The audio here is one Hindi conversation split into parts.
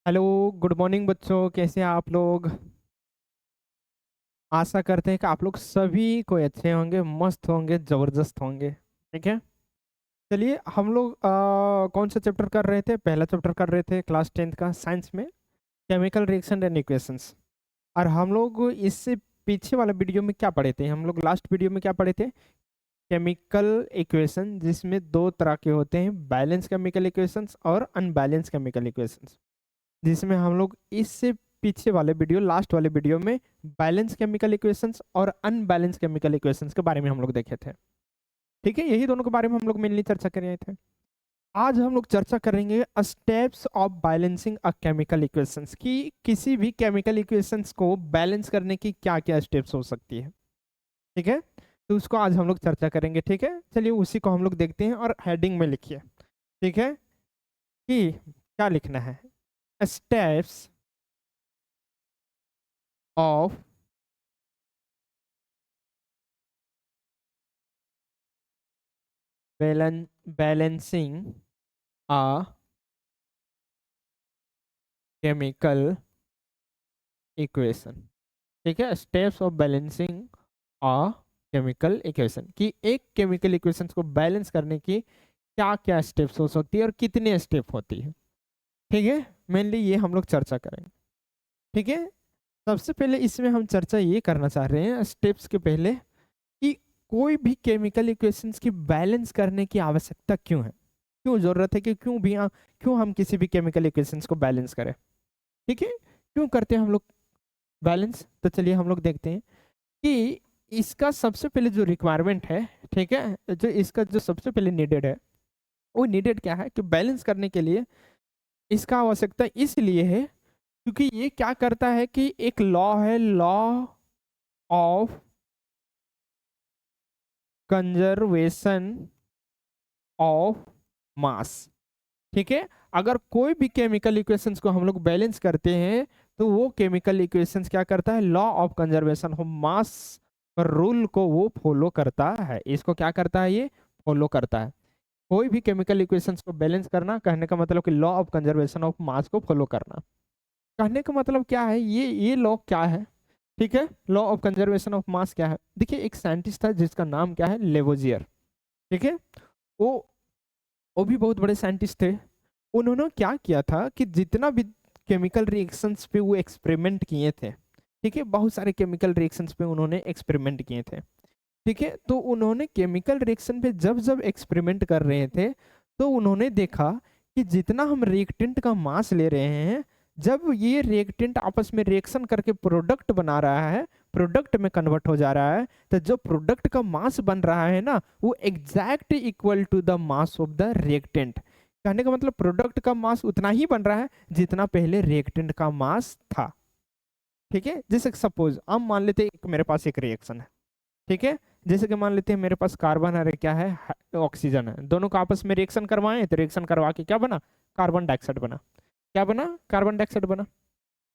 हेलो। गुड मॉर्निंग बच्चों, कैसे हैं आप लोग। आशा करते हैं कि आप लोग सभी कोई अच्छे होंगे, मस्त होंगे, जबरदस्त होंगे। ठीक है। चलिए हम लोग कौन सा चैप्टर कर रहे थे। पहला चैप्टर कर रहे थे क्लास 10th का साइंस में, केमिकल रिएक्शन एंड इक्वेशंस। और हम लोग इससे पीछे वाले वीडियो में क्या पढ़े थे, हम लोग लास्ट वीडियो में क्या पढ़े थे। केमिकल इक्वेशन जिसमें दो तरह के होते हैं, बैलेंस केमिकल इक्वेशंस और अनबैलेंस केमिकल इक्वेशंस। जिसमें हम लोग इससे पीछे वाले वीडियो, लास्ट वाले वीडियो में बैलेंस केमिकल इक्वेशंस और अनबैलेंस केमिकल इक्वेशंस के बारे में हम लोग देखे थे। ठीक है, यही दोनों के बारे में हम लोग मेनली चर्चा कर रहे थे। आज हम लोग चर्चा करेंगे steps of balancing a chemical equations, कि किसी भी केमिकल इक्वेशंस को बैलेंस करने की क्या क्या स्टेप्स हो सकती है। ठीक है, तो उसको आज हम लोग चर्चा करेंगे। ठीक है, चलिए उसी को हम लोग देखते हैं और हेडिंग में लिखिए। ठीक है, कि क्या लिखना है। Steps of balancing a chemical equation। ठीक है, steps of balancing a chemical equation, कि एक केमिकल इक्वेशन को बैलेंस करने की क्या क्या स्टेप्स हो सकती है और कितने स्टेप होती है। ठीक है, मेनली ये हम लोग चर्चा करेंगे। ठीक है, सबसे पहले इसमें हम चर्चा ये करना चाह रहे हैं स्टेप्स के पहले, कि कोई भी केमिकल इक्वेशंस की बैलेंस करने की आवश्यकता क्यों है, क्यों जरूरत है, कि क्यों हम किसी भी केमिकल इक्वेशंस को बैलेंस करें। ठीक है, क्यों करते हैं हम लोग बैलेंस। तो चलिए हम लोग देखते हैं कि इसका सबसे पहले जो रिक्वायरमेंट है, ठीक है, जो इसका जो सबसे पहले नीडेड है, वो नीडेड क्या है कि बैलेंस करने के लिए इसका आवश्यकता इसलिए है क्योंकि ये क्या करता है कि एक लॉ है, law of conservation of mass. ठीक है, अगर कोई भी केमिकल इक्वेशंस को हम लोग बैलेंस करते हैं तो वो केमिकल इक्वेशंस क्या करता है, law of conservation of mass rule को वो फॉलो करता है। इसको क्या करता है, ये फॉलो करता है। कोई भी केमिकल इक्वेशंस को बैलेंस करना, कहने का मतलब कि law of conservation of mass को फॉलो करना। कहने का मतलब क्या है, ये लॉ क्या है। ठीक है, law of conservation of mass क्या है। देखिए, एक साइंटिस्ट था जिसका नाम क्या है, लेवोजियर। ठीक है, वो वो भी बहुत बड़े साइंटिस्ट थे। उन्होंने क्या किया था कि जितना भी केमिकल रिएक्शंस पे वो एक्सपेरिमेंट किए थे, ठीक है, बहुत सारे केमिकल रिएक्शंस पे उन्होंने एक्सपेरिमेंट किए थे। ठीक है, तो उन्होंने केमिकल रिएक्शन पे जब जब एक्सपेरिमेंट कर रहे थे तो उन्होंने देखा कि जितना हम रिएक्टेंट का मास ले रहे हैं, जब ये रिएक्टेंट आपस में रिएक्शन करके प्रोडक्ट बना रहा है, प्रोडक्ट में कन्वर्ट हो जा रहा है, तो जो प्रोडक्ट का मास बन रहा है ना, वो exact equal to the mass of the reactant. कहने का मतलब प्रोडक्ट का मास उतना ही बन रहा है जितना पहले रिएक्टेंट का मास था। ठीक है, जैसे सपोज हम मान लेते हैं मेरे पास एक रिएक्शन है। ठीक है, जैसे कि मान लेते हैं मेरे पास कार्बन है, क्या है, ऑक्सीजन है, दोनों का आपस में रिएक्शन करवाएं तो रिएक्शन करवा के क्या बना, कार्बन डाइऑक्साइड बना। क्या बना, कार्बन डाइऑक्साइड बना।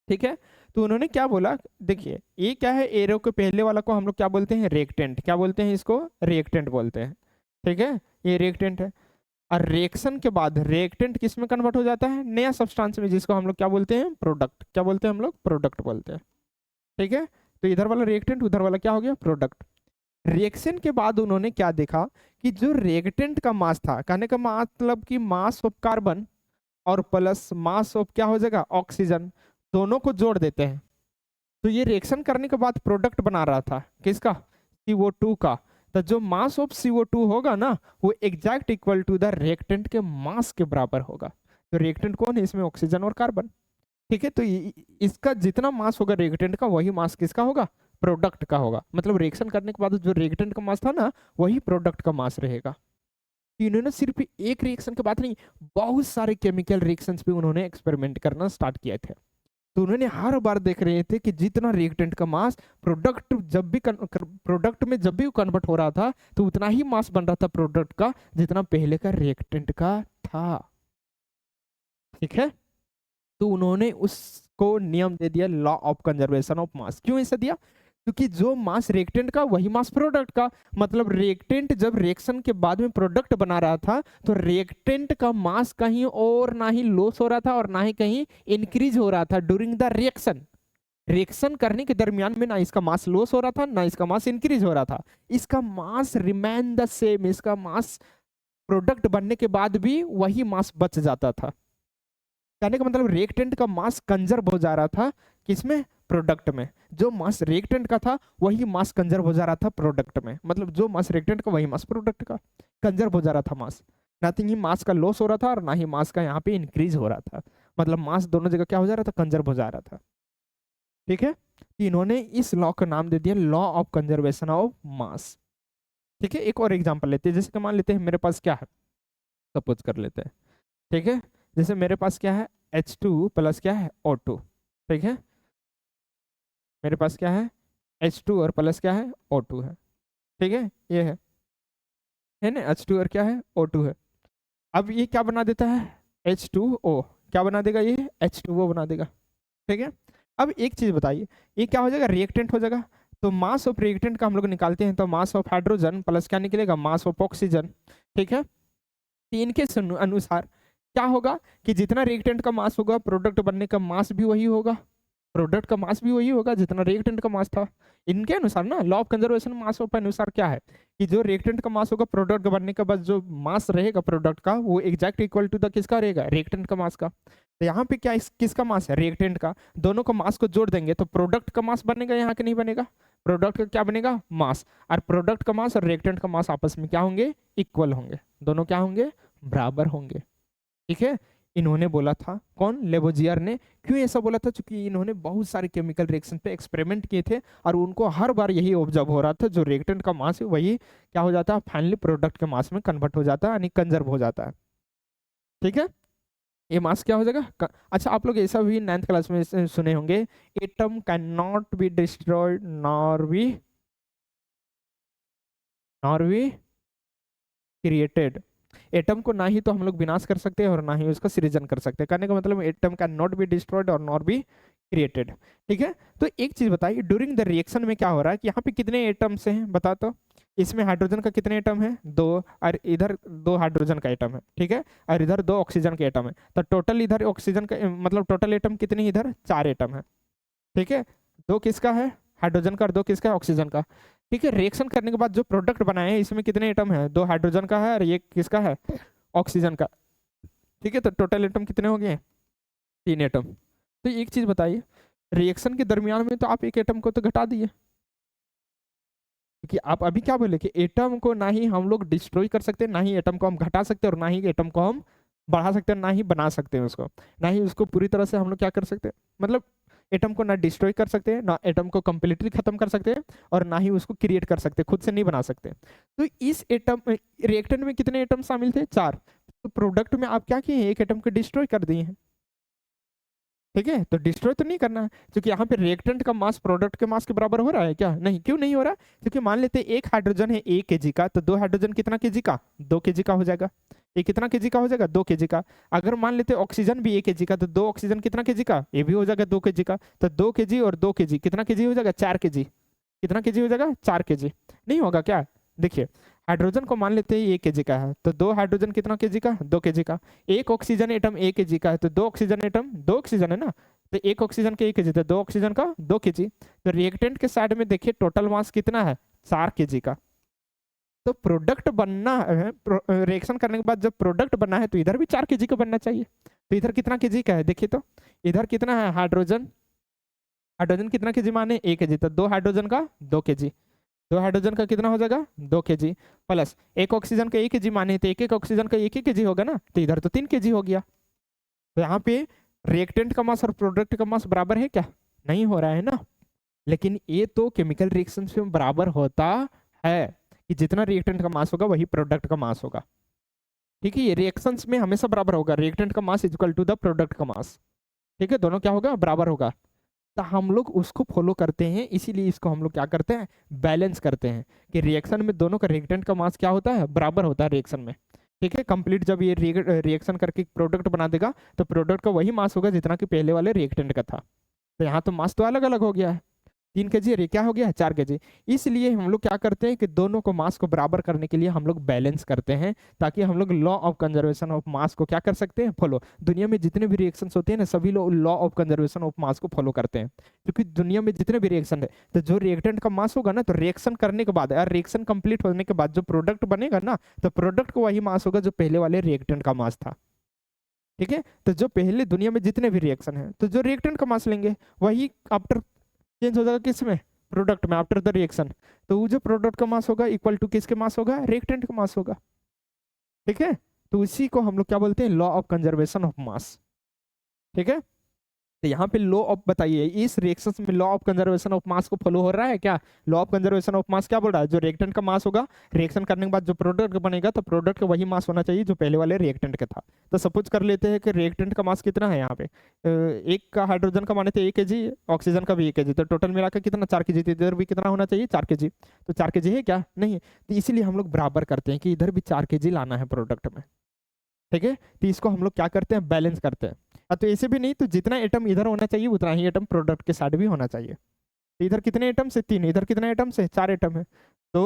ठीक है, तो उन्होंने क्या बोला, देखिए ये क्या है, एरो के पहले वाला को हम लोग क्या बोलते हैं, रिएक्टेंट। क्या बोलते हैं इसको, रिएक्टेंट बोलते हैं। ठीक है, ये रिएक्टेंट है। और रिएक्शन के बाद रिएक्टेंट किस में कन्वर्ट हो जाता है, नया सब्सटेंस में, जिसको हम लोग क्या बोलते हैं, प्रोडक्ट। क्या बोलते हैं हम लोग, प्रोडक्ट बोलते हैं। ठीक है, तो इधर वाला रिएक्टेंट, उधर वाला क्या हो गया, प्रोडक्ट। रिएक्शन के बाद उन्होंने क्या देखा कि जो रिएक्टेंट का मास था, कहने का मतलब कि मास ऑफ कार्बन और प्लस मास ऑफ क्या हो जाएगा, ऑक्सीजन, दोनों को जोड़ देते हैं। तो ये रिएक्शन करने के बाद प्रोडक्ट बना रहा था किसका, CO2 का। तो जो मास ऑफ CO2 होगा ना, वो exact equal to the reactant के मास के बराबर होगा। तो रिएक्टेंट कौन है इसमें, ऑक्सीजन और कार्बन। ठीक है, तो इसका जितना मास होगा रिएक्टेंट का, वही मास किसका होगा, प्रोडक्ट का होगा। मतलब रिएक्शन करने के बाद जो रिएक्टेंट का मास था ना, वही प्रोडक्ट का मास रहेगा। तो इन्होंने सिर्फ एक रिएक्शन के बाद नहीं, बहुत सारे केमिकल रिएक्शंस पे उन्होंने एक्सपेरिमेंट करना स्टार्ट किए थे। तो उन्होंने हर बार देख रहे थे कि जितना रिएक्टेंट का मास प्रोडक्ट में जब भी कन्वर्ट हो रहा था, तो उतना ही मास बन रहा था प्रोडक्ट का जितना पहले का रिएक्टेंट का था। ठीक है, तो उन्होंने उसको नियम दे दिया, law of conservation of mass. क्यों ऐसा दिया, क्योंकि जो मास रिएक्टेंट का वही मास प्रोडक्ट का। मतलब रिएक्टेंट जब रिएक्शन के बाद में प्रोडक्ट बना रहा था तो रिएक्टेंट का मास कहीं और ना ही लॉस हो रहा था और ना ही कहीं इंक्रीज हो रहा था ड्यूरिंग द रिएक्शन। रिएक्शन करने के दरमियान में ना इसका मास लॉस हो रहा था ना इसका मास इंक्रीज हो रहा था, इसका मास रिमेन द सेम। इसका मास प्रोडक्ट बनने के बाद भी वही मास बच जाता था। कहने का मतलब रिएक्टेंट का मास कंजर्व हो जा रहा था किसमें, प्रोडक्ट में। जो मास रिएक्टेंट का था वही मास कंजर्व हो जा रहा था प्रोडक्ट में। मतलब जो मास रिएक्टेंट का वही मास प्रोडक्ट का कंजर्व हो जा रहा था मास। नथिंग ही मास का लॉस हो रहा था और ना ही मास का यहाँ पे इंक्रीज हो रहा था। मतलब मास दोनों जगह क्या हो जा रहा था, कंजर्व हो जा रहा था। ठीक है, तो इन्होंने इस लॉ का नाम दे दिया law of conservation of mass. ठीक है, एक और एग्जांपल लेते हैं। जैसे कि मान लेते हैं मेरे पास क्या है, सपोज कर लेते हैं। ठीक है, जैसे मेरे पास क्या है, H2 प्लस क्या है, O2। ठीक है, मेरे पास क्या है, H2 और प्लस क्या है, O2 है। ठीक है, ये है ना, H2 और क्या है, O2 है। अब ये क्या बना देता है, H2O। क्या बना देगा ये, H2O बना देगा। ठीक है, अब एक चीज बताइए, ये क्या हो जाएगा, रिएक्टेंट हो जाएगा। तो मास ऑफ रिएक्टेंट का हम लोग निकालते हैं तो मास ऑफ हाइड्रोजन प्लस क्या निकलेगा, मास ऑफ ऑक्सीजन। ठीक है, तीन के अनुसार क्या होगा कि जितना रिएक्टेंट का मास होगा प्रोडक्ट बनने का मास भी वही होगा, प्रोडक्ट का मास भी वही होगा जितना रिएक्टेंट का मास था। इनके अनुसार ना law of conservation mass of अनुसार क्या है कि जो रिएक्टेंट का मास होगा प्रोडक्ट बनने का, बस जो मास रहेगा प्रोडक्ट का वो एग्जैक्ट इक्वल टू द किसका रहेगा, रिएक्टेंट का मास का। तो यहाँ पे क्या किसका मास है, रिएक्टेंट का। दोनों का मास को जोड़ देंगे तो प्रोडक्ट का मास बनेगा, यहाँ के नहीं बनेगा। प्रोडक्ट का क्या बनेगा, मास। और प्रोडक्ट का मास और रिएक्टेंट का मास आपस में क्या होंगे, इक्वल होंगे। दोनों क्या होंगे, बराबर होंगे। ठीक है, इन्होंने बोला था, कौन, लेबोजियर ने। क्यों ऐसा बोला था, क्योंकि इन्होंने बहुत सारे केमिकल रिएक्शन पे एक्सपेरिमेंट किए थे और उनको हर बार यही ऑब्जर्व हो रहा था, जो रिएक्टेंट का मास है वही क्या हो जाता है, फाइनली प्रोडक्ट के मास में कन्वर्ट हो जाता है, यानी कंजर्व हो जाता है। ठीक है, ये मास क्या हो जाएगा अच्छा, आप लोग ऐसा भी 9th क्लास में सुने होंगे, atom can not be destroyed nor be created. Atom को ना ही तो हम लोग विनाश कर सकते हैं और ना ही उसका सृजन कर सकते हैं। कहने का मतलब atom can not be destroyed और नॉट बी क्रिएटेड। ठीक है, तो एक चीज बताइए, ड्यूरिंग द रिएक्शन में क्या हो रहा है कि यहाँ पे कितने एटम्स हैं बता तो। इसमें हाइड्रोजन का कितने एटम है, 2, और इधर 2 हाइड्रोजन का एटम है। ठीक है, और इधर 2 ऑक्सीजन के एटम है। तो टोटल इधर ऑक्सीजन का मतलब टोटल एटम कितने, इधर 4 एटम है। ठीक है, 2 किसका है, हाइड्रोजन का, और 2 किसका है, ऑक्सीजन का। ठीक है, रिएक्शन करने के बाद जो प्रोडक्ट बनाए हैं इसमें कितने एटम है, 2 हाइड्रोजन का है और ये किसका है, ऑक्सीजन का। ठीक है, तो टोटल एटम कितने हो गए, 3 एटम। तो एक चीज बताइए, रिएक्शन के दरमियान में तो आप एक एटम को तो घटा दिए, क्योंकि आप अभी क्या बोले कि एटम को ना ही हम लोग डिस्ट्रॉय कर सकते हैं, ना ही एटम को हम घटा सकते हैं, और ना ही एटम को हम बढ़ा सकते हैं, ना ही बना सकते हैं उसको, ना ही उसको पूरी तरह से हम लोग क्या कर सकते हैं, मतलब एटम को ना डिस्ट्रॉय कर सकते हैं, ना एटम को कंप्लीटली खत्म कर सकते हैं, और ना ही उसको क्रिएट कर सकते हैं, खुद से नहीं बना सकते। तो इस एटम रिएक्टेंट में कितने एटम शामिल थे, 4। तो प्रोडक्ट में आप क्या किए, एक एटम को डिस्ट्रॉय कर दिए हैं। ठीक है, तो डिस्ट्रॉय तो नहीं करना है, क्योंकि यहाँ पे रिएक्टेंट का मास प्रोडक्ट के मास के बराबर हो रहा है क्या, नहीं। क्यों नहीं हो रहा, क्योंकि मान लेते हैं एक हाइड्रोजन है 1 kg का, तो 2 हाइड्रोजन कितना kg का, 2 kg का हो जाएगा। ये कितना kg का हो जाएगा, 2 kg का। अगर मान लेते हैं ऑक्सीजन भी 1 kg का, तो 2 ऑक्सीजन कितना kg का, ये भी हो जाएगा 2 kg का। तो 2 kg और 2 kg कितना kg हो जाएगा, 4 kg। कितना kg हो जाएगा, 4 kg। नहीं होगा क्या, देखिए हाइड्रोजन को मान लेते हैं 1 kg का है, तो 2 हाइड्रोजन कितना kg का, 2 kg का। एक ऑक्सीजन एटम 1 kg का है, तो 2 ऑक्सीजन एटम, 2 ऑक्सीजन है ना, तो एक ऑक्सीजन का 1 kg, तो 2 ऑक्सीजन का 2 kg। तो रिएक्टेंट के साइड में देखिए टोटल मास कितना है, 4 kg का। तो प्रोडक्ट बनना है, रिएक्शन करने के बाद जब प्रोडक्ट बनना है तो इधर भी 4 kg का बनना चाहिए। तो इधर कितना kg का है, देखिए तो इधर कितना है, हाइड्रोजन, हाइड्रोजन कितना kg माने, 1 kg, तो 2 हाइड्रोजन का 2 kg। 2 हाइड्रोजन का कितना हो जाएगा, 2 kg, प्लस एक ऑक्सीजन का 1 kg माने, तो एक एक ऑक्सीजन का 1 kg होगा ना, तो इधर तो 3 kg हो गया। तो यहाँ पे रिएक्टेंट का मास और प्रोडक्ट का मास बराबर है क्या, नहीं हो रहा है ना। लेकिन ये तो केमिकल रिएक्शन में बराबर होता है कि जितना रिएक्टेंट का मास होगा वही प्रोडक्ट का मास होगा। ठीक है, ये रिएक्शंस में हमेशा बराबर होगा, रिएक्टेंट का mass equal to the product का मास। ठीक है, दोनों क्या होगा, बराबर होगा। तो हम लोग उसको फॉलो करते हैं, इसीलिए इसको हम लोग क्या करते हैं, बैलेंस करते हैं कि रिएक्शन में दोनों का रिएक्टेंट का मास क्या होता है, बराबर होता है रिएक्शन में। ठीक है, कंप्लीट जब ये रिएक्शन करके प्रोडक्ट बना देगा तो प्रोडक्ट का वही मास होगा जितना कि पहले वाले रिएक्टेंट का था। तो यहाँ तो मास तो अलग अलग हो गया है। 3 kg और ये क्या हो गया 4 kg। इसलिए हम लोग क्या करते हैं कि दोनों को मास को बराबर करने के लिए हम लोग बैलेंस करते हैं, ताकि हम लोग law of conservation of mass को क्या कर सकते हैं, फॉलो। दुनिया में जितने भी रिएक्शंस होते हैं ना, सभी लोग law of conservation of mass को फॉलो करते हैं, क्योंकि दुनिया में जितने भी रिएक्शन है, तो जो रिएक्टेंट का मास होगा ना, तो रिएक्शन करने के बाद, यार रिएक्शन कंप्लीट होने के बाद जो प्रोडक्ट बनेगा ना, तो प्रोडक्ट को वही मास होगा जो पहले वाले रिएक्टेंट का मास था। ठीक है, तो जो पहले दुनिया में जितने भी रिएक्शन है, तो जो रिएक्टेंट का मास लेंगे वही आफ्टर चेंज हो जाएगा किस में, प्रोडक्ट में, आफ्टर द रिएक्शन। तो वो जो प्रोडक्ट का मास होगा इक्वल टू किसके मास होगा, रिएक्टेंट का मास होगा। ठीक है, तो इसी को हम लोग क्या बोलते हैं, law of conservation of mass. ठीक है, तो यहाँ पे लॉ ऑफ, बताइए इस रिएक्शन में law of conservation of mass को फॉलो हो रहा है क्या। Law of conservation of mass क्या बोल रहा है, जो रिएक्टेंट का मास होगा, रिएक्शन करने के बाद जो प्रोडक्ट बनेगा, तो प्रोडक्ट का वही मास होना चाहिए जो पहले वाले रिएक्टेंट का था। तो सपोज कर लेते हैं कि रिएक्टेंट का मास कितना है यहाँ पे, एक का हाइड्रोजन का माने थे 1 kg, ऑक्सीजन का भी 1 kg, तो टोटल मिलाकर कितना 4 kg, तो इधर भी कितना होना चाहिए 4 kg। तो 4 kg है क्या, नहीं है, तो इसीलिए हम लोग बराबर करते हैं कि इधर भी 4 kg लाना है प्रोडक्ट में। ठीक है, तो इसको हम लोग क्या करते हैं, बैलेंस करते हैं। तो ऐसे भी नहीं, तो जितना एटम इधर होना चाहिए उतना ही एटम प्रोडक्ट के साथ भी होना चाहिए। तो इधर कितने एटम से 3, इधर कितने एटम से 4 एटम है, 2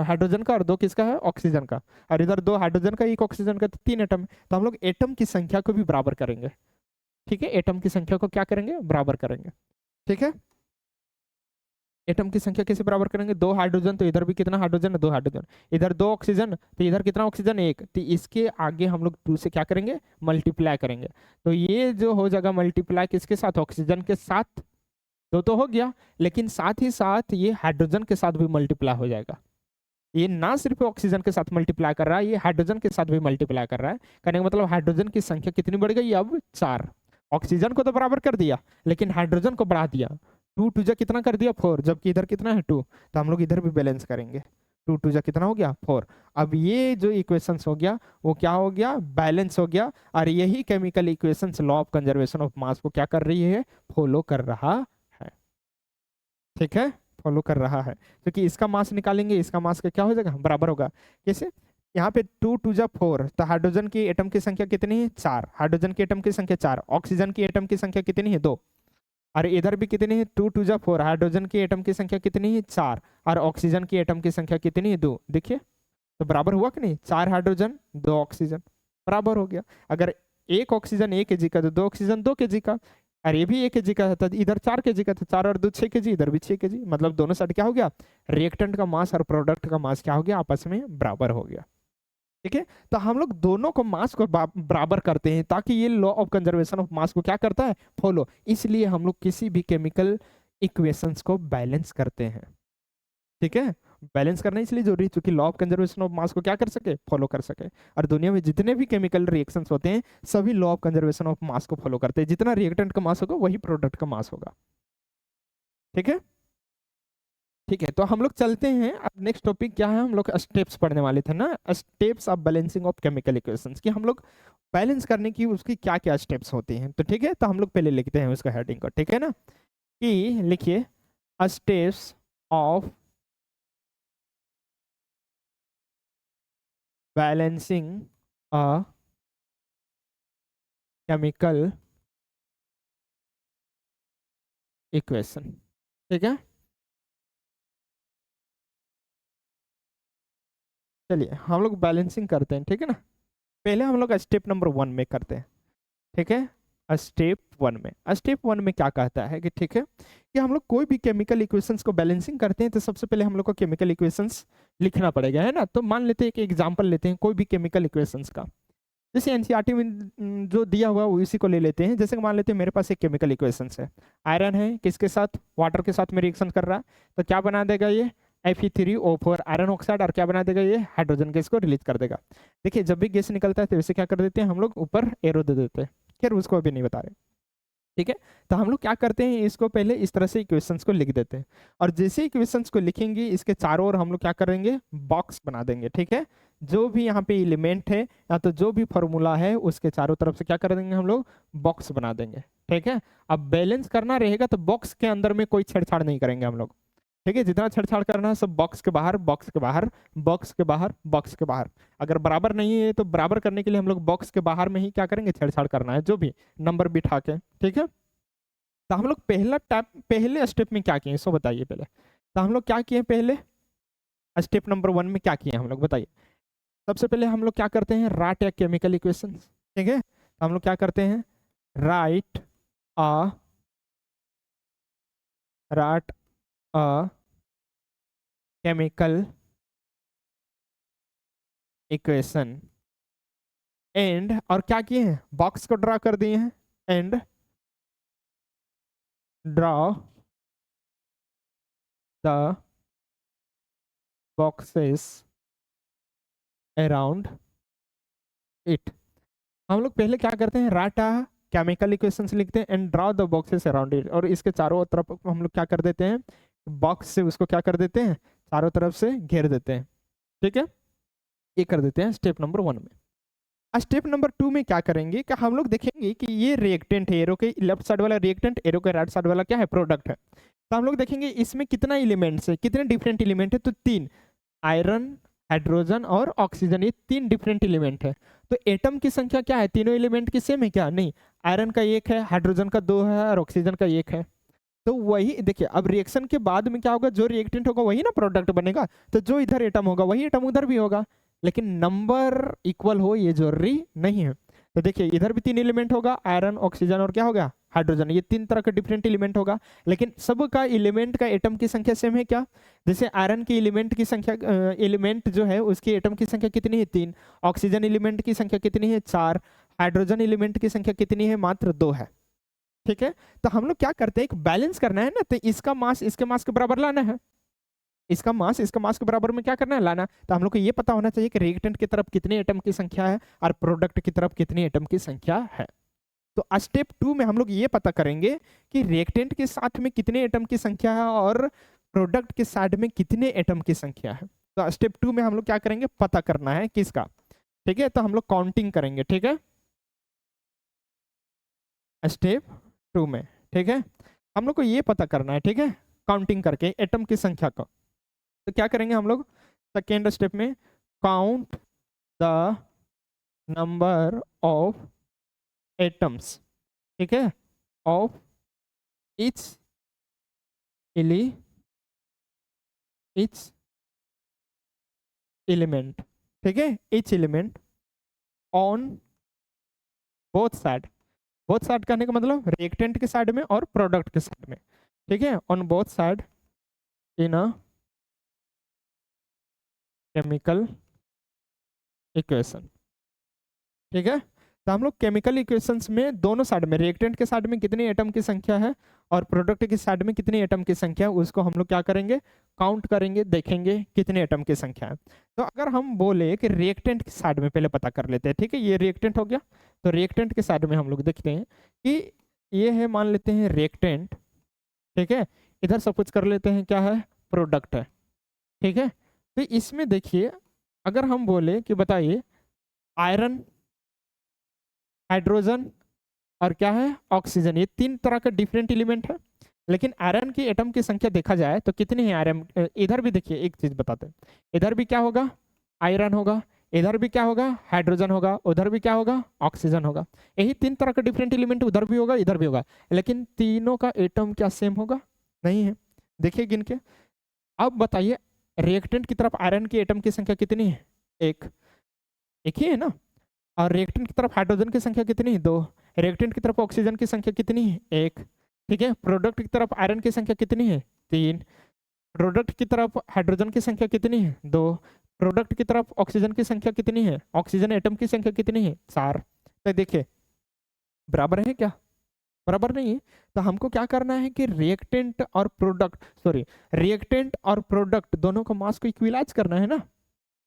हाइड्रोजन का और 2 किसका है, ऑक्सीजन का, और इधर 2 हाइड्रोजन का 1 ऑक्सीजन का, तो 3 एटम है। तो हम लोग एटम की संख्या को भी बराबर करेंगे। ठीक है, एटम की संख्या को क्या करेंगे, बराबर करेंगे। ठीक है, एटम की संख्या कैसे बराबर करेंगे, 2 हाइड्रोजन, तो इधर भी कितना हाइड्रोजन है, 2 हाइड्रोजन, इधर 2 ऑक्सीजन, तो इधर कितना ऑक्सीजन, 1, तो इसके आगे हम लोग 2 से क्या करेंगे, मल्टीप्लाई करेंगे। तो ये जो हो जाएगा मल्टीप्लाई किसके साथ, ऑक्सीजन के साथ, 2 तो हो गया, लेकिन साथ ही साथ ये हाइड्रोजन के साथ भी मल्टीप्लाई हो जाएगा। ये ना सिर्फ ऑक्सीजन के साथ मल्टीप्लाई कर रहा है, ये हाइड्रोजन के साथ भी मल्टीप्लाई कर रहा है। कहने का मतलब हाइड्रोजन की संख्या कितनी बढ़ गई अब, 4। ऑक्सीजन को तो बराबर कर दिया, लेकिन हाइड्रोजन को बढ़ा दिया, 2 2 जा कितना कर दिया 4, जबकि इधर कितना है 2। तो हम लोग इधर भी बैलेंस करेंगे, 2 2 जा कितना हो गया 4। अब ये जो इक्वेशंस हो गया वो क्या हो गया, बैलेंस हो गया। और यही chemical equations law of conservation of mass को क्या कर रही है, फॉलो कर रहा है। ठीक है, फॉलो कर रहा है, क्योंकि इसका मास निकालेंगे, इसका मास का क्या हो जाएगा, बराबर होगा। कैसे, यहाँ पे 2 2 जा 4, तो हाइड्रोजन की एटम की संख्या कितनी है 4, हाइड्रोजन की एटम की संख्या 4, ऑक्सीजन की एटम की संख्या कितनी है 2, और इधर भी कितनी है 2 2 जा 4, हाइड्रोजन की एटम की संख्या कितनी है 4, और ऑक्सीजन की एटम की संख्या कितनी है 2। देखिए तो बराबर हुआ कि नहीं, 4 हाइड्रोजन 2 ऑक्सीजन, बराबर हो गया। अगर 1 ऑक्सीजन 1 kg का, तो 2 ऑक्सीजन 2 kg का, और ये भी 1 kg का था, इधर 4 kg का, तो 4 और 2 6 kg, इधर भी 6 kg, मतलब दोनों साइड क्या हो गया, रिएक्टेंट का मास और प्रोडक्ट का मास क्या हो गया, आपस में बराबर हो गया। ठीक है, तो हम लोग दोनों को मास को बराबर करते हैं, ताकि ये law of conservation of mass को क्या करता है, फॉलो। इसलिए हम लोग किसी भी केमिकल इक्वेशंस को बैलेंस करते हैं। ठीक है, बैलेंस करना इसलिए जरूरी है क्योंकि law of conservation of mass को क्या कर सके, फॉलो कर सके। और दुनिया में जितने भी केमिकल रिएक्शंस होते हैं सभी law of conservation of mass को फॉलो करते हैं, जितना रिएक्टेंट का मास होगा वही प्रोडक्ट का मास होगा। ठीक है, ठीक है, तो हम लोग चलते हैं। अब नेक्स्ट टॉपिक क्या है, हम लोग स्टेप्स पढ़ने वाले थे ना, steps of balancing of chemical equations, कि हम लोग बैलेंस करने की उसकी क्या क्या स्टेप्स होती हैं। तो ठीक है, तो हम लोग पहले लिखते हैं उसका हेडिंग को, ठीक है ना, कि लिखिए steps of balancing a chemical equation. ठीक है, चलिए हम लोग बैलेंसिंग करते हैं। ठीक है ना, पहले हम लोग स्टेप नंबर 1 में करते हैं। ठीक है, स्टेप 1 में क्या कहता है कि ठीक है, कि हम लोग कोई भी केमिकल इक्वेशंस को बैलेंसिंग करते हैं तो सबसे पहले हम लोग को केमिकल इक्वेशंस लिखना पड़ेगा, है ना। तो मान लेते हैं, एक एग्जांपल लेते हैं कोई भी केमिकल इक्वेशंस का, जैसे एनसीईआरटी में जो दिया हुआ है वो इसी को ले लेते हैं। जैसे कि मान लेते हैं मेरे पास एक केमिकल इक्वेशंस है, आयरन है, किसके साथ, वाटर के साथ में रिएक्शन कर रहा है, तो क्या बना देगा ये Fe3O4 आयरन ऑक्साइड, और क्या बना देगा ये हाइड्रोजन गैस को रिलीज कर देगा। देखिए जब भी गैस निकलता है तो वैसे क्या कर देते हैं हम लोग, ऊपर एरो दे देते हैं। खैर उसको अभी नहीं बता रहे। ठीक है, तो हम लोग क्या करते हैं, इसको पहले इस तरह से इक्वेशंस को लिख देते हैं, और जैसे इक्वेशंस को लिखेंगे इसके चारों ओर हम लोग क्या करेंगे, बॉक्स बना देंगे। ठीक है, जो भी यहाँ पे एलिमेंट है या तो जो भी फॉर्मूला है उसके चारों तरफ से क्या कर देंगे हम लोग, बॉक्स बना देंगे। ठीक है, अब बैलेंस करना रहेगा तो बॉक्स के अंदर में कोई छेड़छाड़ नहीं करेंगे हम लोग। ठीक है, जितना छेड़छाड़ करना है सब बॉक्स के बाहर, बॉक्स के बाहर, बॉक्स के बाहर, बॉक्स के बाहर। अगर बराबर नहीं है तो बराबर करने के लिए हम लोग बॉक्स के बाहर में ही क्या करेंगे, छेड़छाड़ करना है, जो भी नंबर बिठा के। ठीक है, तो हम लोग पहले स्टेप में क्या किए सो बताइए पहले। तो हम लोग क्या किए पहले स्टेप नंबर 1 में क्या किए हम लोग बताइए। सबसे पहले हम लोग क्या करते हैं, राइट ए केमिकल इक्वेशन। ठीक है, तो हम लोग क्या करते हैं, right a right a chemical equation and, और क्या किए हैं, बॉक्स को ड्रा कर दिए हैं, and draw the boxes around it. हम लोग पहले क्या करते हैं, राइट अ केमिकल इक्वेशंस लिखते हैं and draw the boxes around it, और इसके चारों तरफ हम लोग क्या कर देते हैं, बॉक्स से उसको क्या कर देते हैं, चारों तरफ से घेर देते हैं। ठीक है, ये कर देते हैं स्टेप नंबर 1 में। स्टेप नंबर 2 में क्या करेंगे कि हम लोग देखेंगे कि ये रिएक्टेंट है, एरो के लेफ्ट साइड वाला रिएक्टेंट, एरो के राइट साइड वाला क्या है, प्रोडक्ट है। तो हम लोग देखेंगे इसमें कितना एलिमेंट्स है, कितने डिफरेंट एलिमेंट है, तो 3, आयरन, हाइड्रोजन और ऑक्सीजन, ये 3 डिफरेंट एलिमेंट है। तो एटम की संख्या क्या है, तीनों एलिमेंट की सेम है क्या, नहीं, आयरन का 1 है, हाइड्रोजन का 2 है और ऑक्सीजन का 1 है। तो वही देखिए, अब रिएक्शन के बाद में क्या होगा, जो रिएक्टेंट होगा वही ना प्रोडक्ट बनेगा, तो जो इधर एटम होगा वही एटम उधर भी होगा, लेकिन नंबर इक्वल हो ये जरूरी नहीं है। तो देखिए इधर भी 3 एलिमेंट होगा, आयरन, ऑक्सीजन और क्या हो गया, हाइड्रोजन, ये 3 तरह का डिफरेंट एलिमेंट होगा, लेकिन सबका एलिमेंट का एटम की संख्या सेम है क्या। जैसे आयरन की एलिमेंट की संख्या, एलिमेंट जो है उसकी एटम की संख्या कितनी है, 3, ऑक्सीजन एलिमेंट की संख्या कितनी है, 4, हाइड्रोजन एलिमेंट की संख्या कितनी है, मात्र 2 है। ठीक है, तो हम लोग क्या करते हैं, एक बैलेंस करना है ना, तो इसका मास इसके मास के बराबर लाना है, इसका मास इसका मास के बराबर में क्या करना है, लाना। तो हम लोग को ये पता होना चाहिए कि रिएक्टेंट की तरफ कितने एटम की संख्या है और प्रोडक्ट की तरफ कितनी एटम की संख्या है। तो स्टेप 2 में हम लोग ये पता करेंगे कि रिएक्टेंट के साथ में कितने एटम की संख्या है और प्रोडक्ट के साथ में कितने एटम की संख्या है। तो स्टेप 2 में हम लोग क्या करेंगे, पता करना है किसका। ठीक है, तो हम लोग काउंटिंग करेंगे। ठीक है, स्टेप 2 में, ठीक है, हम लोग को ये पता करना है, ठीक है, काउंटिंग करके एटम की संख्या को। तो क्या करेंगे हम लोग, सेकेंड स्टेप में, count the number of atoms, ठीक है, ऑफ इच इली इच एलिमेंट, ठीक है, etch element on both side. Both side कहने का मतलब रिएक्टेंट के साइड में और प्रोडक्ट के साइड में। ठीक है, on both side in a chemical equation. ठीक है, तो हम लोग केमिकल इक्वेशंस में दोनों साइड में, रिएक्टेंट के साइड में कितनी एटम की संख्या है और प्रोडक्ट के साइड में कितनी एटम की संख्या है, उसको हम लोग क्या करेंगे, काउंट करेंगे, देखेंगे कितने एटम की संख्या है। तो अगर हम बोले कि रिएक्टेंट के साइड में पहले पता कर लेते हैं, ठीक है, ये रिएक्टेंट हो गया, तो रिएक्टेंट के साइड में हम लोग देखते हैं कि ये है, मान लेते हैं रिएक्टेंट, ठीक है, इधर सपोज कर लेते हैं क्या है, प्रोडक्ट है। ठीक है, तो इसमें देखिए अगर हम बोले कि बताइए आयरन, हाइड्रोजन और क्या है, ऑक्सीजन, ये 3 तरह का डिफरेंट एलिमेंट है, लेकिन आयरन की एटम की संख्या देखा जाए तो कितनी है आयरन, इधर भी देखिए एक चीज बताते हैं, इधर भी क्या होगा, आयरन होगा, इधर भी क्या होगा, हाइड्रोजन होगा, उधर भी क्या होगा, ऑक्सीजन होगा, यही 3 तरह का डिफरेंट एलिमेंट उधर भी होगा इधर भी होगा, लेकिन तीनों का एटम क्या सेम होगा, नहीं है। देखिए गिन के, अब बताइए रिएक्टेंट की तरफ आयरन की एटम की संख्या कितनी है, एक, एक ही है ना, और रिएक्टेंट की तरफ हाइड्रोजन की संख्या कितनी है, 2, रिएक्टेंट की तरफ ऑक्सीजन की संख्या कितनी है, 1, ठीक है, प्रोडक्ट की तरफ आयरन की संख्या कितनी है, 3, प्रोडक्ट की तरफ हाइड्रोजन की संख्या कितनी है, 2, प्रोडक्ट की तरफ ऑक्सीजन की संख्या कितनी है, ऑक्सीजन एटम की संख्या कितनी है, 4। तो देखिए बराबर है क्या, बराबर नहीं है। तो हमको क्या करना है कि रिएक्टेंट और प्रोडक्ट, सॉरी, रिएक्टेंट और प्रोडक्ट दोनों को मास को इक्विलाइज करना है ना,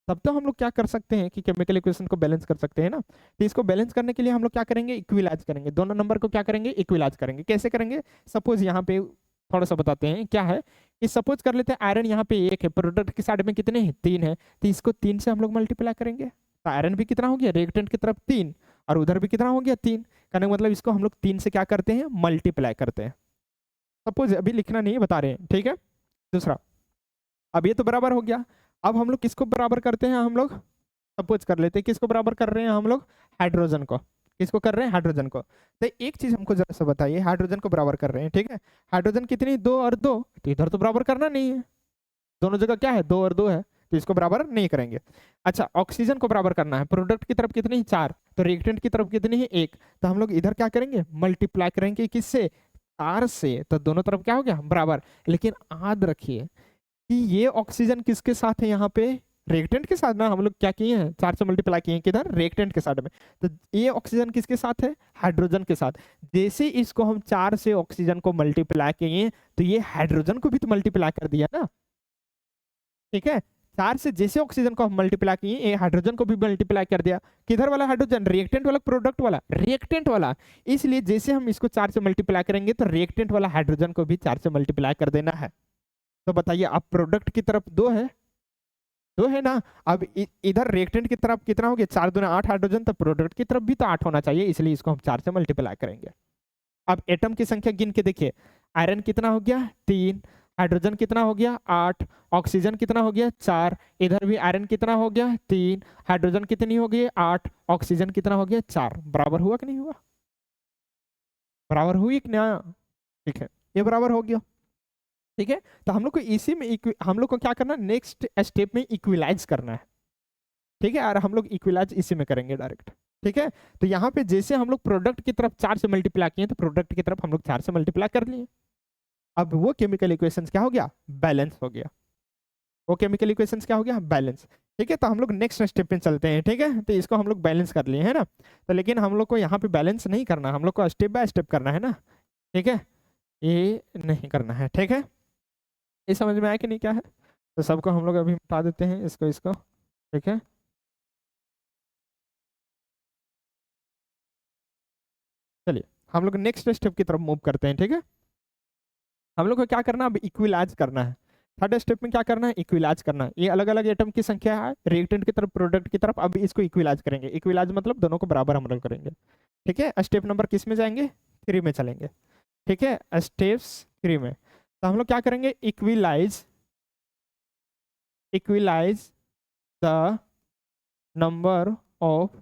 तब तो हम लोग क्या कर सकते हैं कि केमिकल इक्वेशन को बैलेंस कर सकते हैं ना। तो इसको बैलेंस करने के लिए हम लोग क्या करेंगे, इक्विलाइज करेंगे, दोनों नंबर को क्या करेंगे, इक्विलाइज करेंगे। कैसे करेंगे, सपोज यहाँ पे थोड़ा सा बताते हैं क्या है, कि सपोज कर लेते हैं आयरन यहाँ पे 1 है, प्रोडक्ट की साइड में कितने हैं, 3 है, तो इसको 3 से हम लोग मल्टीप्लाई करेंगे, तो आयरन भी कितना हो गया, रिएक्टेंट की तरफ 3 और उधर भी कितना हो गया, 3, कहने का मतलब इसको हम लोग 3 से क्या करते हैं, मल्टीप्लाई करते हैं। सपोज अभी लिखना नहीं है, बता रहे हैं, ठीक है। दूसरा, अब ये तो बराबर हो गया, अब हम लोग किसको बराबर करते हैं, हम लोग सपोज कर लेते हैं किसको बराबर कर रहे हैं हम लोग, हाइड्रोजन को। किसको कर रहे हैं? हाइड्रोजन को। तो एक चीज हमको जरा सा बताइए, हाइड्रोजन को बराबर कर रहे हैं, ठीक है, हाइड्रोजन कितनी, 2 और 2, तो इधर तो बराबर करना नहीं है, दोनों जगह क्या है, 2 और 2 है, तो इसको बराबर नहीं करेंगे। अच्छा, ऑक्सीजन को बराबर करना है, प्रोडक्ट की तरफ कितनी है, 4, तो रिएक्टेंट की तरफ कितनी है, 1, तो हम लोग इधर क्या करेंगे, मल्टीप्लाई करेंगे किससे, 4 से, तो दोनों तरफ क्या हो गया, बराबर। लेकिन याद रखिए कि ये ऑक्सीजन किसके साथ है यहाँ पे, रिएक्टेंट के साथ ना, हम लोग क्या किए हैं, 4 से मल्टीप्लाई किए हैं किधर, रिएक्टेंट के साथ में, तो ये ऑक्सीजन किसके साथ है, हाइड्रोजन के साथ। जैसे इसको हम 4 से ऑक्सीजन को मल्टीप्लाई किए तो ये हाइड्रोजन को भी तो मल्टीप्लाई कर दिया ना, ठीक है, 4 से जैसे ऑक्सीजन को हम मल्टीप्लाई किए, ये हाइड्रोजन को भी मल्टीप्लाई कर दिया, किधर वाला हाइड्रोजन, रिएक्टेंट वाला, प्रोडक्ट वाला, रिएक्टेंट वाला, इसलिए जैसे हम इसको 4 से मल्टीप्लाई करेंगे तो रिएक्टेंट वाला हाइड्रोजन को भी 4 से मल्टीप्लाई कर देना है। तो बताइए, अब प्रोडक्ट की तरफ 2 है, 2 है ना, अब इधर रिएक्टेंट की तरफ कितना हो गया, 4 दूना 8 हाइड्रोजन, तो प्रोडक्ट की तरफ भी तो 8 होना चाहिए, इसलिए इसको हम 4 से मल्टीप्लाई करेंगे। अब एटम की संख्या गिन के देखिए, आयरन कितना हो गया, 3, हाइड्रोजन कितना हो गया, 8, ऑक्सीजन कितना हो गया, 4, इधर भी आयरन कितना हो गया, 3, हाइड्रोजन कितनी हो गई, 8, ऑक्सीजन कितना हो गया, 4, बराबर हुआ कि नहीं हुआ, बराबर हुई कि ना, ठीक है, ये बराबर हो गया, ठीक है। तो हम लोग को इसी में हम लोग को क्या करना है, नेक्स्ट स्टेप में इक्विलाइज करना है, ठीक है, और हम लोग इक्विलाइज इसी में करेंगे डायरेक्ट, ठीक है। तो यहाँ पे जैसे हम लोग प्रोडक्ट की तरफ 4 से मल्टीप्लाई किए, तो प्रोडक्ट की तरफ हम लोग 4 से मल्टीप्लाई कर लिए, अब वो केमिकल इक्वेशंस क्या हो गया, बैलेंस हो गया, वो केमिकल इक्वेशंस क्या हो गया, बैलेंस, ठीक है। तो हम लोग नेक्स्ट स्टेप पे चलते हैं, ठीक है, तो इसको हम लोग बैलेंस कर लिए है ना, तो लेकिन हम लोग को यहाँ पे बैलेंस नहीं करना, हम लोग को स्टेप बाय स्टेप करना है ना, ठीक है, ये नहीं करना है, ठीक है, ये समझ में आया कि नहीं क्या है। तो सबको हम लोग अभी मिटा देते हैं, इसको, ठीक है, चलिए हम लोग नेक्स्ट स्टेप की तरफ मूव करते हैं, ठीक है। हम लोग को क्या करना है, अब इक्विलाइज करना है, थर्ड स्टेप में क्या करना है, इक्विलाइज करना है, ये अलग अलग एटम की संख्या है, रिएक्टेंट की तरफ, प्रोडक्ट की तरफ, अब इसको इक्विलाइज करेंगे, इक्विलाइज मतलब दोनों को बराबर हम लोग करेंगे, ठीक है। स्टेप नंबर किस में जाएंगे, 3 में चलेंगे, ठीक है, स्टेप्स 3 में, तो हम लोग क्या करेंगे, equalise the number of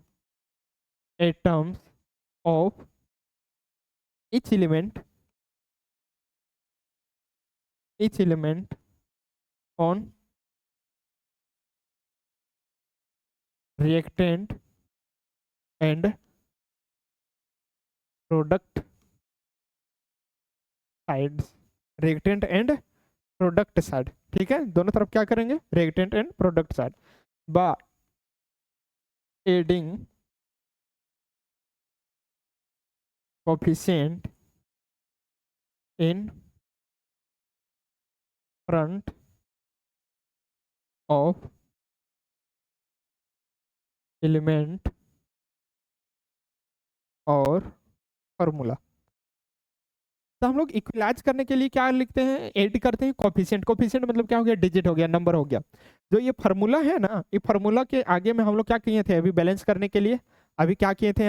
atoms of each element on reactant and product sides, reactant and product side, ठीक है, दोनों तरफ क्या करेंगे, reactant and product side, by adding coefficient in front of element और फॉर्मूला। तो हम लोग इक्विलाइज करने के लिए क्या लिखते हैं, ऐड करते हैं कोफिशिएंट, कोफिशिएंट मतलब क्या हो गया, डिजिट हो गया, नंबर हो गया। जो ये फार्मूला है ना, ये फार्मूला के आगे में हम लोग क्या किए थे, अभी बैलेंस करने के लिए अभी क्या किए थे,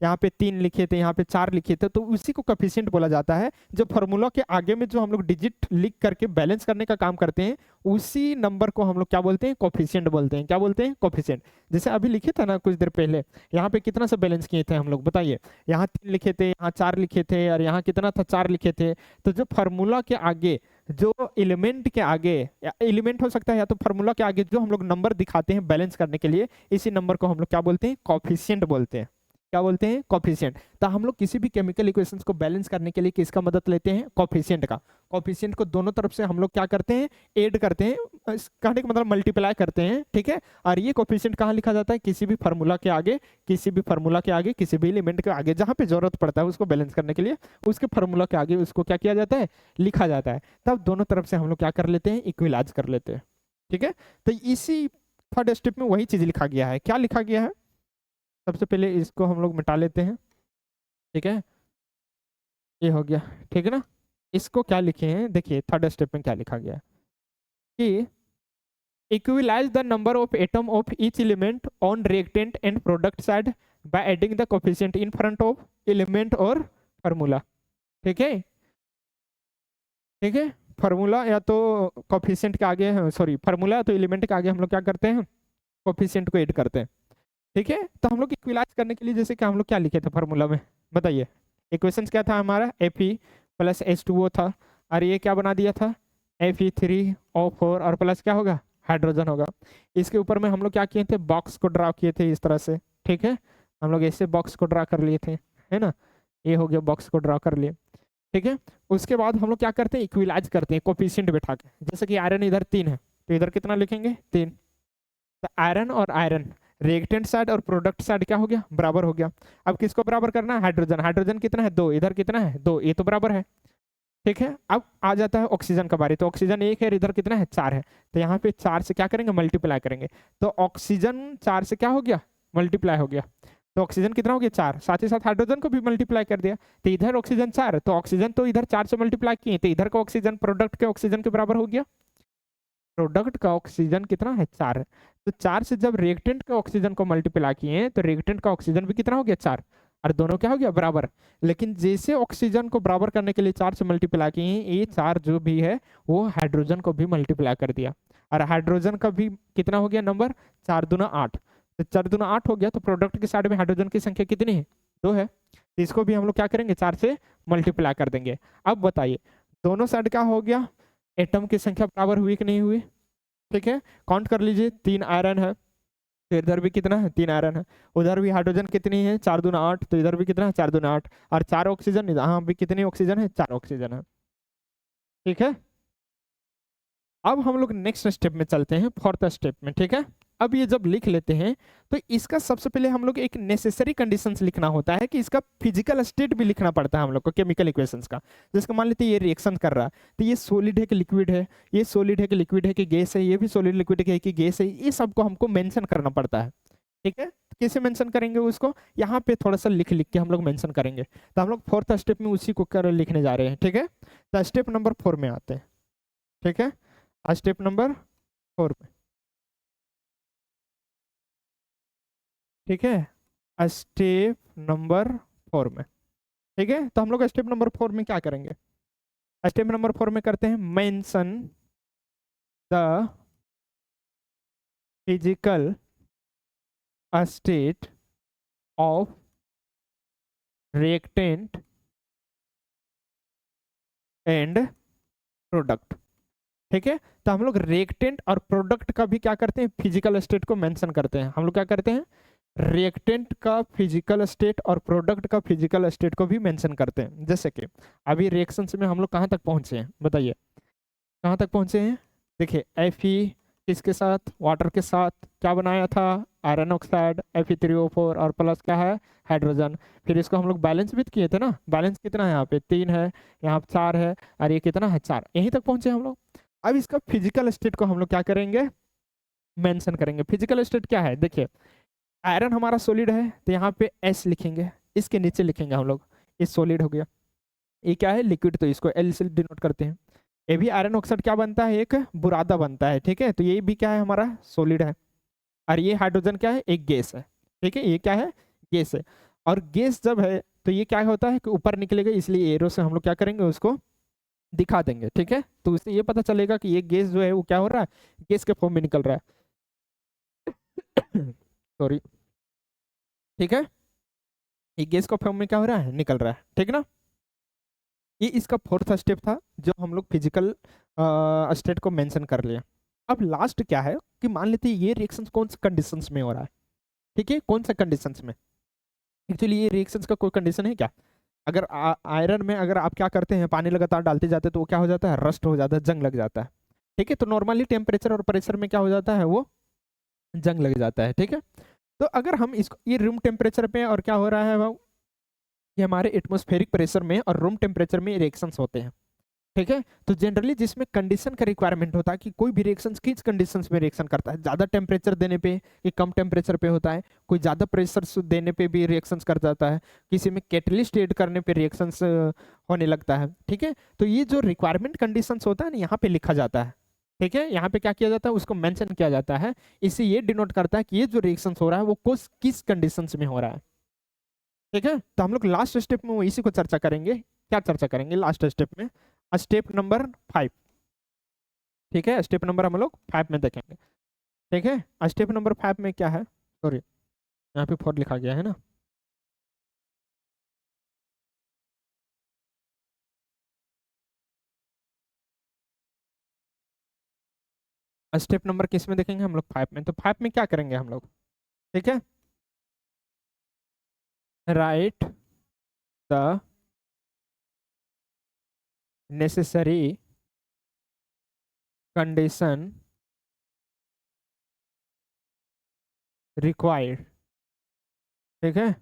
यहाँ पे 3 लिखे थे, यहाँ पे 4 लिखे थे, तो उसी को कोफिशिएंट बोला जाता है। जो फार्मूला के आगे में जो हम लोग डिजिट लिख करके बैलेंस करने का काम करते हैं, उसी नंबर को हम लोग क्या बोलते हैं, कोफिशिएंट बोलते हैं। क्या बोलते हैं, कोफिशिएंट। जैसे अभी लिखे थे ना कुछ देर पहले, यहाँ पे कितना सा बैलेंस किए थे हम लोग, बताइए। यहाँ 3 लिखे थे, यहाँ 4 लिखे थे, और यहाँ कितना था, 4 लिखे थे। तो जो फार्मूला के आगे, जो एलिमेंट के आगे, एलिमेंट हो सकता है या तो फार्मूला के आगे जो हम लोग नंबर दिखाते हैं बैलेंस करने के लिए, इसी नंबर को हम लोग क्या बोलते हैं, कोफिशिएंट बोलते हैं। क्या बोलते हैं, कोफिशिएंट। तो हम लोग किसी भी केमिकल इक्वेशंस को बैलेंस करने के लिए किसका मदद लेते हैं, कोफिशिएंट का। कोफिशिएंट को दोनों तरफ से हम लोग क्या करते हैं, ऐड करते हैं, कहने का मतलब मल्टीप्लाई करते हैं, ठीक है। और ये कोफिशिएंट कहाँ लिखा जाता है, किसी भी फार्मूला के आगे, किसी भी फार्मूला के आगे, किसी भी एलिमेंट के आगे, जहां पे जरूरत पड़ता है उसको बैलेंस करने के लिए, उसके फार्मूला के आगे उसको क्या किया जाता है, लिखा जाता है। तब दोनों तरफ से हम लोग क्या कर लेते हैं, इक्विलाइज कर लेते हैं, ठीक है। तो इसी थर्ड स्टेप में वही चीज लिखा गया है। क्या लिखा गया है, सबसे पहले इसको हम लोग मिटा लेते हैं, ठीक है, ये हो गया, ठीक है ना। इसको क्या लिखे हैं, देखिए थर्ड स्टेप में क्या लिखा गया है कि equalise the number of atom of each element on reactant and product side by adding the coefficient in front of element और फार्मूला, ठीक है, ठीक है। फार्मूला या तो कोफिशिएंट के आगे, सॉरी, फार्मूला या तो एलिमेंट के आगे हम लोग क्या करते हैं, कोफिशिएंट को ऐड करते हैं, ठीक है, तो हम लोग इक्विलाइज करने के लिए जैसे कि हम लोग क्या लिखे थे फॉर्मूला में, बताइए। इक्वेशन क्या था हमारा, Fe+H2O था, और ये क्या बना दिया था, Fe3O4 और प्लस क्या होगा, हाइड्रोजन होगा। इसके ऊपर में हम लोग क्या किए थे, बॉक्स को ड्रा किए थे इस तरह से, ठीक है, हम लोग ऐसे बॉक्स को ड्रा कर लिए थे, है ना, ये हो गया, बॉक्स को ड्रा कर लिए, ठीक है। उसके बाद हम लोग क्या करते हैं, इक्विलाइज करते हैं कोफिशिएंट बैठा के, जैसे कि आयरन इधर 3 है, तो इधर कितना लिखेंगे, 3। तो आयरन और आयरन, रिएक्टेंट साइड और प्रोडक्ट साइड क्या हो गया, बराबर हो गया। अब किसको बराबर करना है, हाइड्रोजन, हाइड्रोजन कितना है, 2, इधर कितना है, 2, ये तो बराबर है, ठीक है। अब आ जाता है ऑक्सीजन का बारी, तो ऑक्सीजन 1 है, इधर कितना है, 4 है, तो यहाँ पे 4 से क्या करेंगे, मल्टीप्लाई करेंगे, तो ऑक्सीजन 4 से क्या हो गया, मल्टीप्लाई हो गया, तो ऑक्सीजन कितना हो गया, 4, साथ ही साथ हाइड्रोजन को भी मल्टीप्लाई कर दिया, तो इधर ऑक्सीजन 4 है, तो ऑक्सीजन तो इधर 4 से मल्टीप्लाई किए, तो इधर का ऑक्सीजन प्रोडक्ट के ऑक्सीजन के बराबर हो गया, प्रोडक्ट का ऑक्सीजन कितना है, 4 है, तो 4 से जब रिएक्टेंट के ऑक्सीजन को मल्टीप्लाई किए तो रिएक्टेंट का ऑक्सीजन भी कितना हो गया, 4, और दोनों क्या हो गया, बराबर। लेकिन जैसे ऑक्सीजन को बराबर करने के लिए 4 से मल्टीप्लाई किए, ये 4 जो भी है वो हाइड्रोजन को भी मल्टीप्लाई कर दिया, और हाइड्रोजन का भी कितना हो गया नंबर, 4 दूना 8, तो 4 दूना 8 हो गया, तो प्रोडक्ट के साइड में हाइड्रोजन की संख्या कितनी है, 2 है, तो इसको भी हम लोग क्या करेंगे, 4 से मल्टीप्लाई कर देंगे। अब बताइए दोनों साइड क्या हो गया, एटम की संख्या बराबर हुई कि नहीं हुई, ठीक है, काउंट कर लीजिए, 3 आयरन है, तो इधर भी कितना है, 3 आयरन है, उधर भी हाइड्रोजन कितनी है, 4 दूना 8, तो इधर भी कितना है, 4 दूना 8, और 4 ऑक्सीजन, यहाँ भी कितनी ऑक्सीजन है, 4 ऑक्सीजन है, ठीक है। अब हम लोग नेक्स्ट स्टेप में चलते हैं, फोर्थ स्टेप में, ठीक है। अब ये जब लिख लेते हैं तो इसका सबसे पहले हम लोग एक नेसेसरी कंडीशंस लिखना होता है, कि इसका फिजिकल स्टेट भी लिखना पड़ता है हम लोग को केमिकल इक्वेशंस का। जैसे मान लेते हैं ये रिएक्शन कर रहा है, तो ये सॉलिड है कि लिक्विड है, ये सॉलिड है कि लिक्विड है कि गैस है, ये भी सॉलिड लिक्विड है कि गैस है, ये सबको हमको मेंशन करना पड़ता है, ठीक है। कैसे मेंशन करेंगे उसको, यहाँ पे थोड़ा सा लिख लिख के हम लोग मेंशन करेंगे, तो हम लोग फोर्थ स्टेप में उसी को कर लिखने जा रहे हैं, ठीक है। तो स्टेप नंबर 4 में आते हैं, ठीक है, स्टेप नंबर 4 में, ठीक है, स्टेप नंबर 4 में, ठीक है। तो हम लोग स्टेप नंबर 4 में क्या करेंगे, स्टेप नंबर 4 में करते हैं mention the physical state of reactant and product, ठीक है। तो हम लोग रिएक्टेंट और प्रोडक्ट का भी क्या करते हैं, फिजिकल स्टेट को मेंशन करते हैं, हम लोग क्या करते हैं, रिएक्टेंट का फिजिकल स्टेट और प्रोडक्ट का फिजिकल स्टेट को भी मेंशन करते हैं। जैसे कि अभी रिएक्शंस में हम लोग कहाँ तक पहुंचे हैं, बताइए कहाँ तक पहुंचे हैं, देखिए Fe किसके साथ, वाटर के साथ क्या बनाया था, आयरन ऑक्साइड Fe3O4 और प्लस क्या है, हाइड्रोजन। फिर इसको हम लोग बैलेंस भी किए थे ना, बैलेंस कितना है, यहाँ पे 3 है, यहाँ पे 4 है, और ये कितना है, 4, यहीं तक पहुंचे हम लोग। अब इसका फिजिकल स्टेट को हम लोग क्या करेंगे, मेंशन करेंगे। फिजिकल स्टेट क्या है, देखिए आयरन हमारा सॉलिड है, तो यहाँ पे S लिखेंगे, इसके नीचे लिखेंगे हम लोग, ये सॉलिड हो गया, ये क्या है, लिक्विड, तो इसको L से डिनोट करते हैं। ये भी आयरन ऑक्साइड क्या बनता है, एक बुरादा बनता है, ठीक है, तो ये भी क्या है, हमारा सॉलिड है, और ये हाइड्रोजन क्या है, एक गैस है, ठीक है, ये क्या है, गैस है। और गैस जब है तो ये क्या होता है कि ऊपर निकलेगा, इसलिए एरो से हम लोग क्या करेंगे, उसको दिखा देंगे, ठीक है। तो उससे ये पता चलेगा कि ये गैस जो है वो क्या हो रहा है, गैस के फॉर्म में निकल रहा है सॉरी, ठीक है, ये गैस का फॉर्म में क्या हो रहा है, निकल रहा है, ठीक ना। ये इसका फोर्थ स्टेप था जो हम लोग फिजिकल स्टेट को मेंशन कर लिया। अब लास्ट क्या है कि मान लेते हैं ये रिएक्शन कौन से कंडीशंस में हो रहा है, ठीक है, कौन से कंडीशंस में, एक्चुअली ये रिएक्शंस का कोई कंडीशन है क्या। अगर आयरन में अगर आप क्या करते हैं, पानी लगातार डालते जाते हैं तो वो क्या हो जाता है, रस्ट हो जाता है, जंग लग जाता है, ठीक है। तो नॉर्मली टेम्परेचर और प्रेशर में क्या हो जाता है, वो जंग लग जाता है, ठीक है। तो अगर हम इसको ये रूम टेम्परेचर पे और क्या हो रहा है, वो ये हमारे एटमॉस्फेरिक प्रेशर में और रूम टेम्परेचर में रिएक्शंस होते हैं, ठीक है। तो जनरली जिसमें कंडीशन का रिक्वायरमेंट होता है कि कोई भी रिएक्शन किस कंडीशंस में रिएक्शन करता है, ज़्यादा टेम्परेचर देने पे कि कम टेम्परेचर पे होता है, कोई ज़्यादा प्रेशर देने पे भी रिएक्शंस कर जाता है, किसी में कैटलिस्ट ऐड करने पे रिएक्शंस होने लगता है, ठीक है। तो ये जो रिक्वायरमेंट कंडीशंस होता है ना, यहाँ पे लिखा जाता है, ठीक है, यहाँ पे क्या किया जाता है, उसको मेंशन किया जाता है, इससे ये डिनोट करता है कि ये जो रिएक्शंस हो रहा है वो किस कंडीशंस में हो रहा है, ठीक है। तो हम लोग लास्ट स्टेप में वो इसी को चर्चा करेंगे, क्या चर्चा करेंगे लास्ट स्टेप में, स्टेप नंबर 5, ठीक है, स्टेप नंबर हम लोग 5 में देखेंगे, ठीक है। स्टेप नंबर 5 में क्या है, सॉरी यहाँ पे 4 लिखा गया है ना। स्टेप नंबर किस में देखेंगे हम लोग? 5 में। तो 5 में क्या करेंगे हम लोग? ठीक है, right the necessary condition required, ठीक है,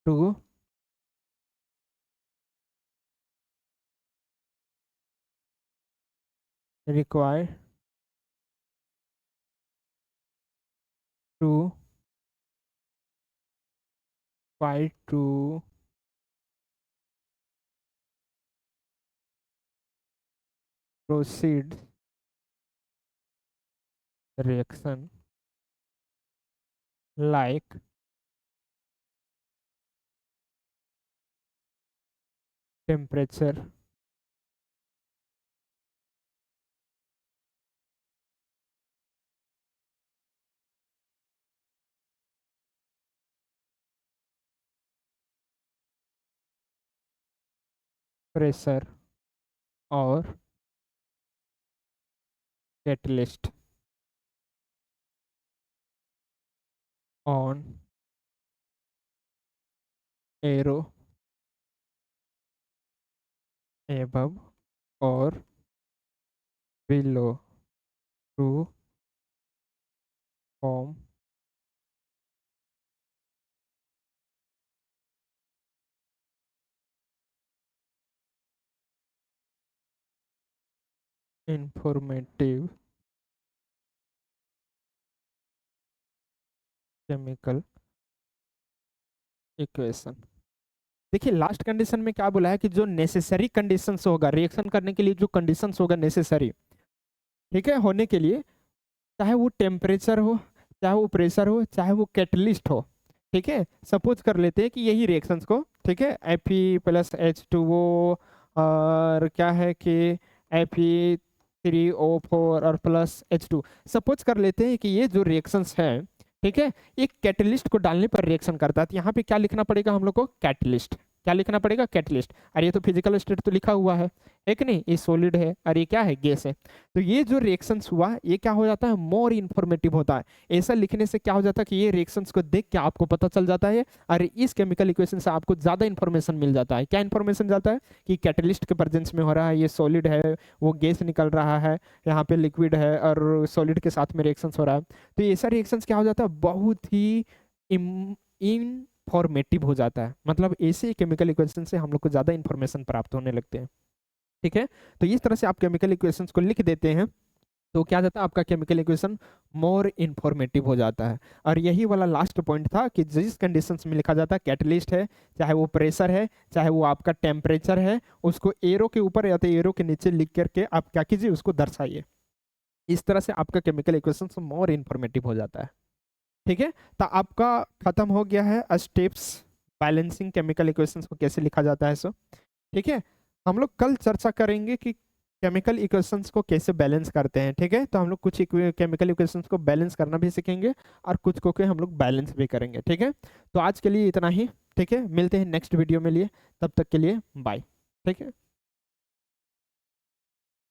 to require to fight to proceed reaction like temperature, pressure और catalyst on arrow above or below to form informative chemical equation। देखिए लास्ट कंडीशन में क्या बोला है कि जो नेसेसरी कंडीशंस होगा रिएक्शन करने के लिए, जो कंडीशंस होगा नेसेसरी, ठीक है, होने के लिए, चाहे वो टेम्परेचर हो, चाहे वो प्रेशर हो, चाहे वो कैटलिस्ट हो, ठीक है। सपोज कर लेते हैं कि यही रिएक्शंस को, ठीक है, Fe+H2O और क्या है कि Fe3O4 और +H2, सपोज कर लेते हैं कि ये जो रिएक्शंस हैं, ठीक है, एक कैटलिस्ट को डालने पर रिएक्शन करता है। तो यहाँ पे क्या लिखना पड़ेगा हम लोग को? कैटलिस्ट। क्या लिखना पड़ेगा? कैटलिस्ट। और ये तो फिजिकल स्टेट तो लिखा हुआ है कि नहीं? ये सॉलिड है और ये क्या है? गैस है। तो ये जो रिएक्शंस हुआ ये क्या हो जाता है? मोर इन्फॉर्मेटिव होता है। ऐसा लिखने से क्या हो जाता है कि ये रिएक्शंस को देख के आपको पता चल जाता है और इस केमिकल इक्वेशन से आपको ज्यादा इन्फॉर्मेशन मिल जाता है। क्या इन्फॉर्मेशन जाता है? कि कैटलिस्ट के प्रेजेंस में हो रहा है, ये सॉलिड है, वो गैस निकल रहा है, यहाँ पे लिक्विड है और सॉलिड के साथ में रिएक्शंस हो रहा है। तो ऐसा रिएक्शंस क्या हो जाता है? बहुत ही इनफॉर्मेटिव हो जाता है। मतलब ऐसे केमिकल इक्वेशन से हम लोग को ज्यादा इन्फॉर्मेशन प्राप्त होने लगते हैं, ठीक है। तो इस तरह से आप केमिकल इक्वेशंस को लिख देते हैं तो क्या जाता है? आपका केमिकल इक्वेशन मोर इन्फॉर्मेटिव हो जाता है। और यही वाला लास्ट पॉइंट था कि जिस कंडीशंस में लिखा जाता है कैटलिस्ट है, चाहे वो प्रेशर है, चाहे वो आपका टेम्परेचर है, उसको एरो के ऊपर या तो एरो के नीचे लिख करके आप क्या कीजिए? उसको दर्शाइए। इस तरह से आपका केमिकल इक्वेशन मोर इन्फॉर्मेटिव हो जाता है, ठीक है। तो आपका खत्म हो गया है स्टेप्स बैलेंसिंग केमिकल इक्वेशंस को कैसे लिखा जाता है सो, ठीक है। हम लोग कल चर्चा करेंगे कि केमिकल इक्वेशंस को कैसे बैलेंस करते हैं, ठीक है। तो हम लोग कुछ केमिकल इक्वेशंस को बैलेंस करना भी सीखेंगे और कुछ को के हम लोग बैलेंस भी करेंगे, ठीक है। तो आज के लिए इतना ही, ठीक है। मिलते हैं नेक्स्ट वीडियो में लिए, तब तक के लिए बाय, ठीक है।